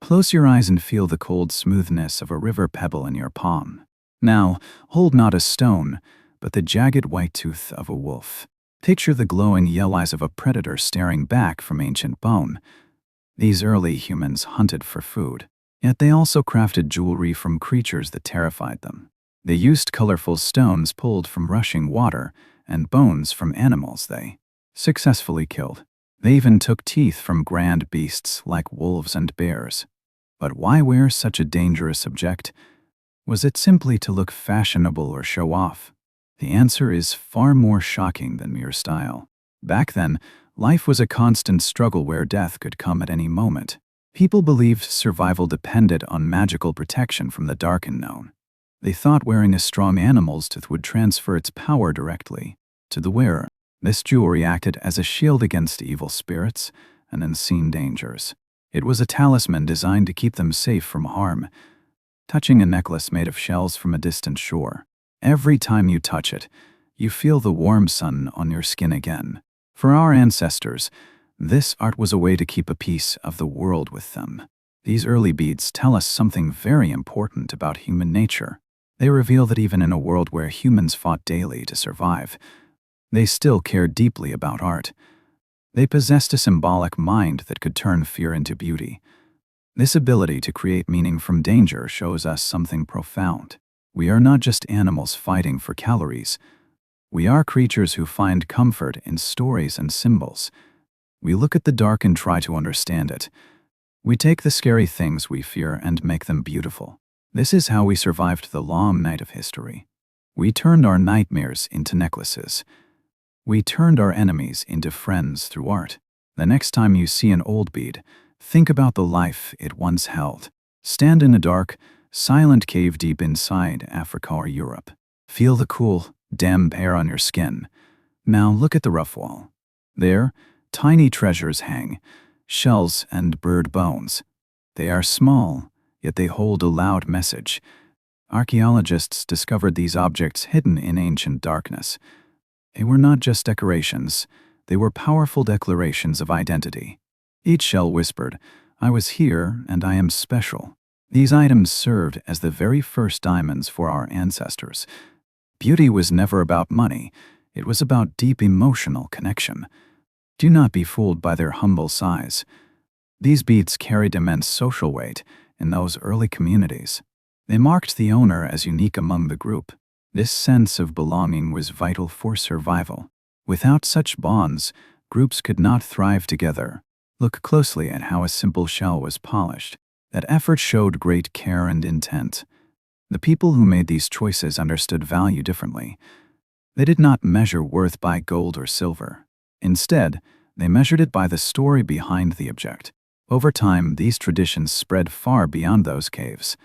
Close your eyes and feel the cold smoothness of a river pebble in your palm. Now, hold not a stone, but the jagged white tooth of a wolf. Picture the glowing yellow eyes of a predator staring back from ancient bone. These early humans hunted for food, yet they also crafted jewelry from creatures that terrified them. They used colorful stones pulled from rushing water and bones from animals they successfully killed. They even took teeth from grand beasts like wolves and bears. But why wear such a dangerous object? Was it simply to look fashionable or show off? The answer is far more shocking than mere style. Back then, life was a constant struggle where death could come at any moment. People believed survival depended on magical protection from the dark unknown. They thought wearing a strong animal's tooth would transfer its power directly to the wearer. This jewelry acted as a shield against evil spirits and unseen dangers. It was a talisman designed to keep them safe from harm. Touching a necklace made of shells from a distant shore. Every time you touch it, you feel the warm sun on your skin again. For our ancestors, this art was a way to keep a piece of the world with them. These early beads tell us something very important about human nature. They reveal that even in a world where humans fought daily to survive, they still cared deeply about art. They possessed a symbolic mind that could turn fear into beauty. This ability to create meaning from danger shows us something profound. We are not just animals fighting for calories. We are creatures who find comfort in stories and symbols. We look at the dark and try to understand it. We take the scary things we fear and make them beautiful. This is how we survived the long night of history. We turned our nightmares into necklaces. We turned our enemies into friends through art. The next time you see an old bead, think about the life it once held. Stand in a dark, silent cave deep inside Africa or Europe. Feel the cool, damp air on your skin. Now look at the rough wall. There, tiny treasures hang, shells and bird bones. They are small, yet they hold a loud message. Archaeologists discovered these objects hidden in ancient darkness. They were not just decorations, they were powerful declarations of identity. Each shell whispered, "I was here and I am special." These items served as the very first diamonds for our ancestors. Beauty was never about money, it was about deep emotional connection. Do not be fooled by their humble size. These beads carried immense social weight in those early communities. They marked the owner as unique among the group. This sense of belonging was vital for survival. Without such bonds, groups could not thrive together. Look closely at how a simple shell was polished. That effort showed great care and intent. The people who made these choices understood value differently. They did not measure worth by gold or silver. Instead, they measured it by the story behind the object. Over time, these traditions spread far beyond those caves.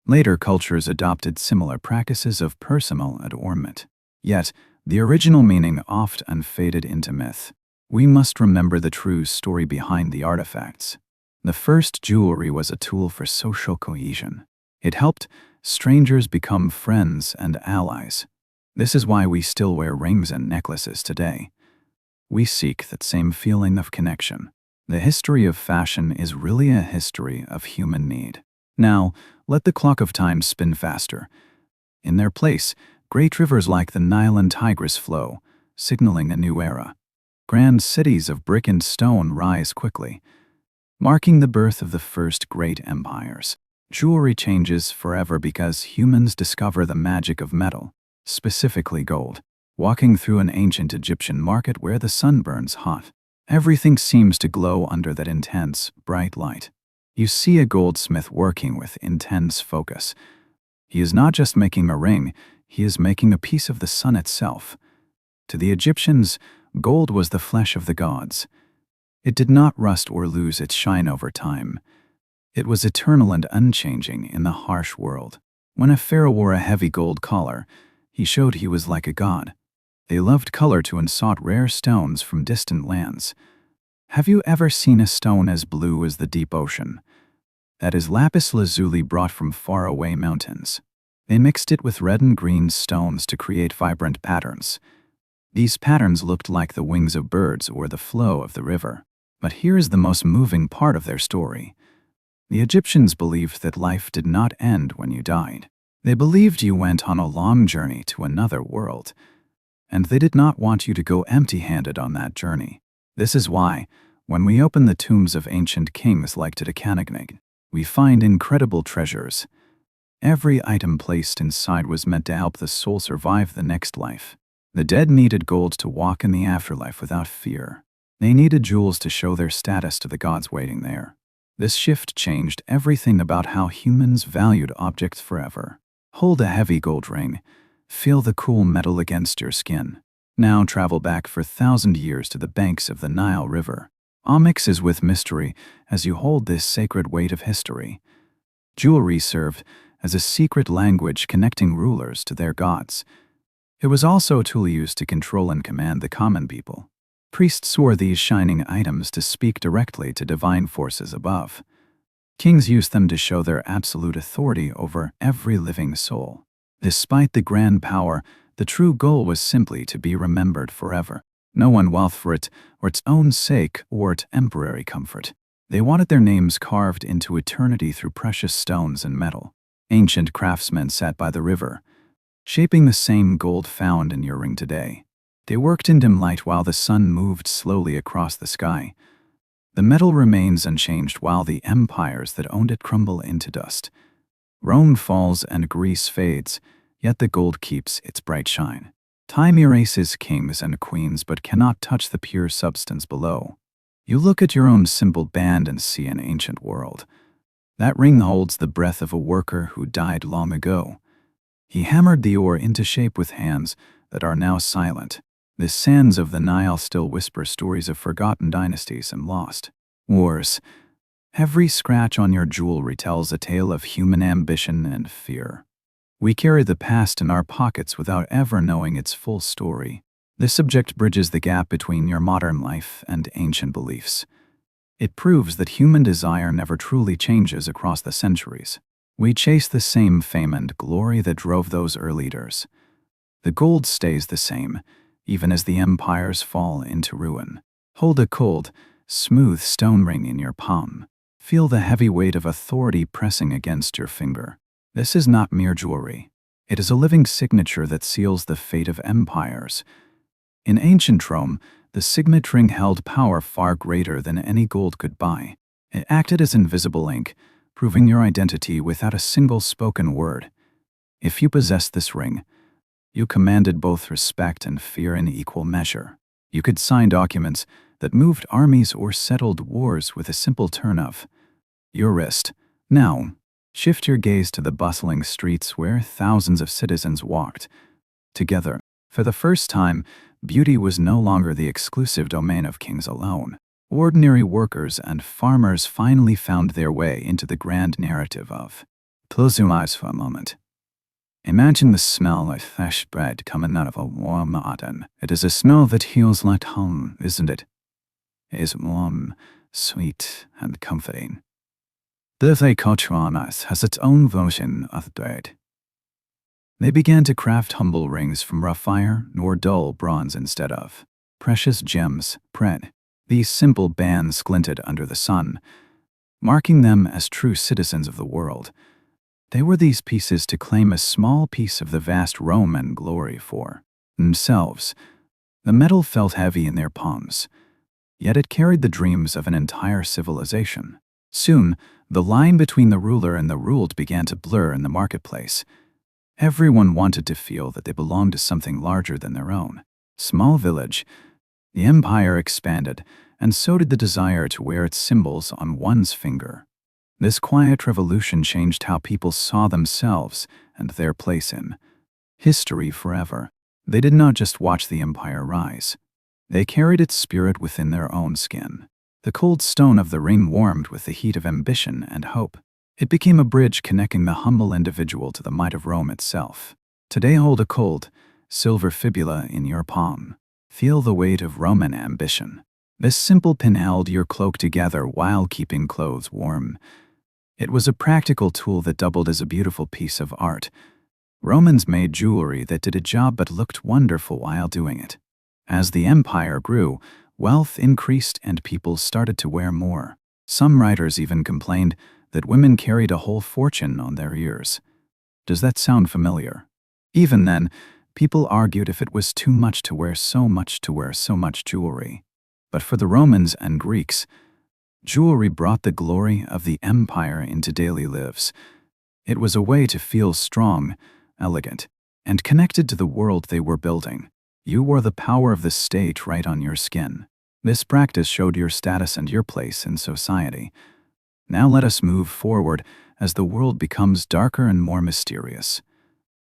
Later cultures adopted similar practices of personal adornment. Yet, the original meaning often faded into myth. We must remember the true story behind the artifacts. The first jewelry was a tool for social cohesion. It helped strangers become friends and allies. This is why we still wear rings and necklaces today. We seek that same feeling of connection. The history of fashion is really a history of human need. Now, let the clock of time spin faster. In their place, great rivers like the Nile and Tigris flow, signaling a new era. Grand cities of brick and stone rise quickly, marking the birth of the first great empires. Jewelry changes forever because humans discover the magic of metal, specifically gold. Walking through an ancient Egyptian market where the sun burns hot, everything seems to glow under that intense, bright light. You see a goldsmith working with intense focus. He is not just making a ring, he is making a piece of the sun itself. To the Egyptians, gold was the flesh of the gods. It did not rust or lose its shine over time. It was eternal and unchanging in the harsh world. When a pharaoh wore a heavy gold collar, he showed he was like a god. They loved color too and sought rare stones from distant lands. Have you ever seen a stone as blue as the deep ocean? That is lapis lazuli brought from faraway mountains. They mixed it with red and green stones to create vibrant patterns. These patterns looked like the wings of birds or the flow of the river. But here is the most moving part of their story. The Egyptians believed that life did not end when you died. They believed you went on a long journey to another world, and they did not want you to go empty-handed on that journey. This is why, when we open the tombs of ancient kings like Tutankhamun, we find incredible treasures. Every item placed inside was meant to help the soul survive the next life. The dead needed gold to walk in the afterlife without fear. They needed jewels to show their status to the gods waiting there. This shift changed everything about how humans valued objects forever. Hold a heavy gold ring. Feel the cool metal against your skin. Now travel back for 1,000 years to the banks of the Nile River. Mix is with mystery as you hold this sacred weight of history. Jewelry served as a secret language connecting rulers to their gods. It was also a tool used to control and command the common people. Priests wore these shining items to speak directly to divine forces above. Kings used them to show their absolute authority over every living soul. Despite the grand power, the true goal was simply to be remembered forever. No one wealth for it, or its own sake, or its temporary comfort. They wanted their names carved into eternity through precious stones and metal. Ancient craftsmen sat by the river, shaping the same gold found in your ring today. They worked in dim light while the sun moved slowly across the sky. The metal remains unchanged while the empires that owned it crumble into dust. Rome falls and Greece fades, yet the gold keeps its bright shine. Time erases kings and queens but cannot touch the pure substance below. You look at your own simple band and see an ancient world. That ring holds the breath of a worker who died long ago. He hammered the ore into shape with hands that are now silent. The sands of the Nile still whisper stories of forgotten dynasties and lost wars. Every scratch on your jewelry tells a tale of human ambition and fear. We carry the past in our pockets without ever knowing its full story. This subject bridges the gap between your modern life and ancient beliefs. It proves that human desire never truly changes across the centuries. We chase the same fame and glory that drove those early leaders. The gold stays the same, even as the empires fall into ruin. Hold a cold, smooth stone ring in your palm. Feel the heavy weight of authority pressing against your finger. This is not mere jewelry. It is a living signature that seals the fate of empires. In ancient Rome, the signet ring held power far greater than any gold could buy. It acted as invisible ink, proving your identity without a single spoken word. If you possessed this ring, you commanded both respect and fear in equal measure. You could sign documents that moved armies or settled wars with a simple turn of your wrist. Now, shift your gaze to the bustling streets where thousands of citizens walked together. For the first time, beauty was no longer the exclusive domain of kings alone. Ordinary workers and farmers finally found their way into the grand narrative of. Close your eyes for a moment. Imagine the smell of fresh bread coming out of a warm oven. It is a smell that feels like home, isn't it? It is warm, sweet, and comforting. The culture on us has its own version of bread. They began to craft humble rings from rough iron or dull bronze instead of precious gems, bread. These simple bands glinted under the sun, marking them as true citizens of the world. They were these pieces to claim a small piece of the vast Roman glory for themselves. The metal felt heavy in their palms, yet it carried the dreams of an entire civilization. Soon, the line between the ruler and the ruled began to blur in the marketplace. Everyone wanted to feel that they belonged to something larger than their own. Small village. The empire expanded, and so did the desire to wear its symbols on one's finger. This quiet revolution changed how people saw themselves and their place in history forever. They did not just watch the empire rise. They carried its spirit within their own skin. The cold stone of the ring warmed with the heat of ambition and hope. It became a bridge connecting the humble individual to the might of Rome itself. Today hold a cold, silver fibula in your palm. Feel the weight of Roman ambition. This simple pin held your cloak together while keeping clothes warm. It was a practical tool that doubled as a beautiful piece of art. Romans made jewelry that did a job but looked wonderful while doing it. As the empire grew, wealth increased and people started to wear more. Some writers even complained that women carried a whole fortune on their ears. Does that sound familiar? Even then, people argued if it was too much to wear so much jewelry. But for the Romans and Greeks, jewelry brought the glory of the empire into daily lives. It was a way to feel strong, elegant, and connected to the world they were building. You wore the power of the state right on your skin. This practice showed your status and your place in society. Now let us move forward as the world becomes darker and more mysterious.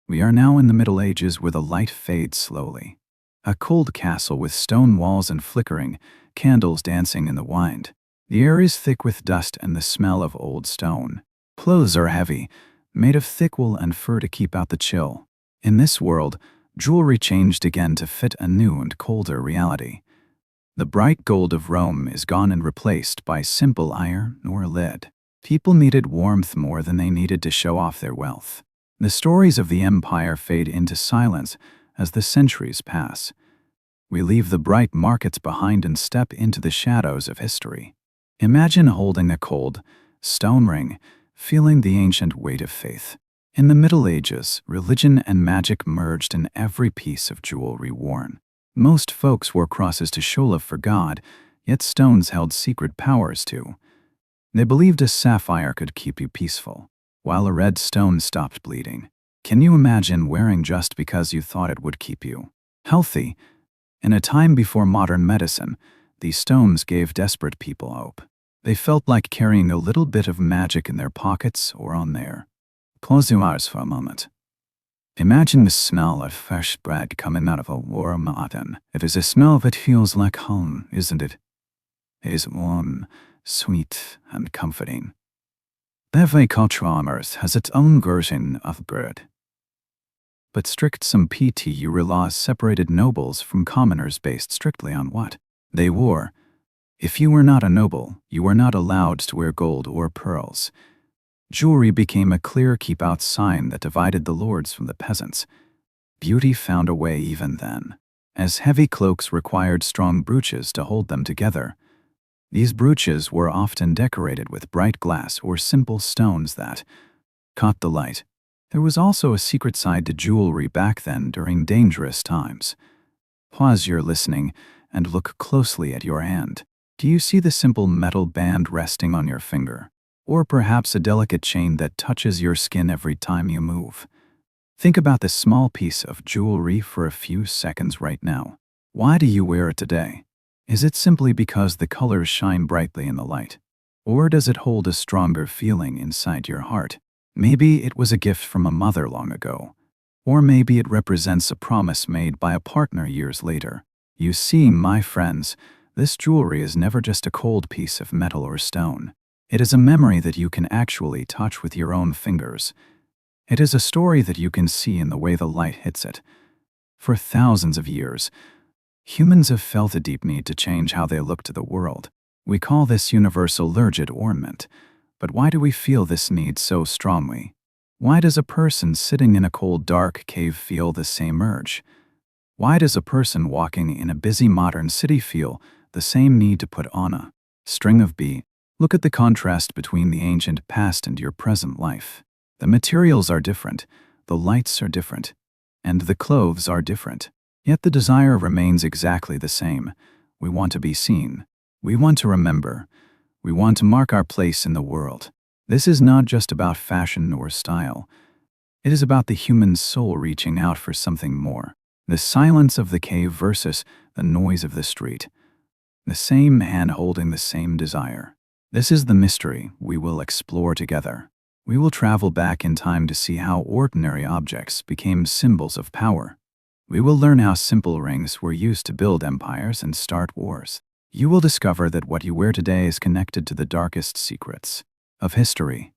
We are now in the Middle Ages where the light fades slowly. A cold castle with stone walls and flickering candles dancing in the wind. The air is thick with dust and the smell of old stone. Clothes are heavy, made of thick wool and fur to keep out the chill. In this world, jewelry changed again to fit a new and colder reality. The bright gold of Rome is gone and replaced by simple iron or lead. People needed warmth more than they needed to show off their wealth. The stories of the empire fade into silence as the centuries pass. We leave the bright markets behind and step into the shadows of history. Imagine holding a cold, stone ring, feeling the ancient weight of faith. In the Middle Ages, religion and magic merged in every piece of jewelry worn. Most folks wore crosses to show love for God, yet stones held secret powers too. They believed a sapphire could keep you peaceful, while a red stone stopped bleeding. Can you imagine wearing just because you thought it would keep you healthy? In a time before modern medicine, these stones gave desperate people hope. They felt like carrying a little bit of magic in their pockets or on their. Close your eyes for a moment. Imagine the smell of fresh bread coming out of a warm oven. It is a smell that feels like home, isn't it? It is warm, sweet, and comforting. Every culture on earth has its own version of bread. But strict subtitles laws separated nobles from commoners based strictly on what they wore. If you were not a noble, you were not allowed to wear gold or pearls. Jewelry became a clear keep-out sign that divided the lords from the peasants. Beauty found a way even then, as heavy cloaks required strong brooches to hold them together. These brooches were often decorated with bright glass or simple stones that caught the light. There was also a secret side to jewelry back then during dangerous times. Pause your listening and look closely at your hand. Do you see the simple metal band resting on your finger? Or perhaps a delicate chain that touches your skin every time you move? Think about this small piece of jewelry for a few seconds right now. Why do you wear it today? Is it simply because the colors shine brightly in the light? Or does it hold a stronger feeling inside your heart? Maybe it was a gift from a mother long ago. Or maybe it represents a promise made by a partner years later. You see, my friends, this jewelry is never just a cold piece of metal or stone. It is a memory that you can actually touch with your own fingers. It is a story that you can see in the way the light hits it. For thousands of years, humans have felt a deep need to change how they look to the world. We call this universal urgent ornament. But why do we feel this need so strongly? Why does a person sitting in a cold, dark cave feel the same urge? Why does a person walking in a busy modern city feel the same need to put on a string of beads? Look at the contrast between the ancient past and your present life. The materials are different, the lights are different, and the clothes are different. Yet the desire remains exactly the same. We want to be seen. We want to remember. We want to mark our place in the world. This is not just about fashion or style. It is about the human soul reaching out for something more. The silence of the cave versus the noise of the street. The same hand holding the same desire. This is the mystery we will explore together. We will travel back in time to see how ordinary objects became symbols of power. We will learn how simple rings were used to build empires and start wars. You will discover that what you wear today is connected to the darkest secrets of history.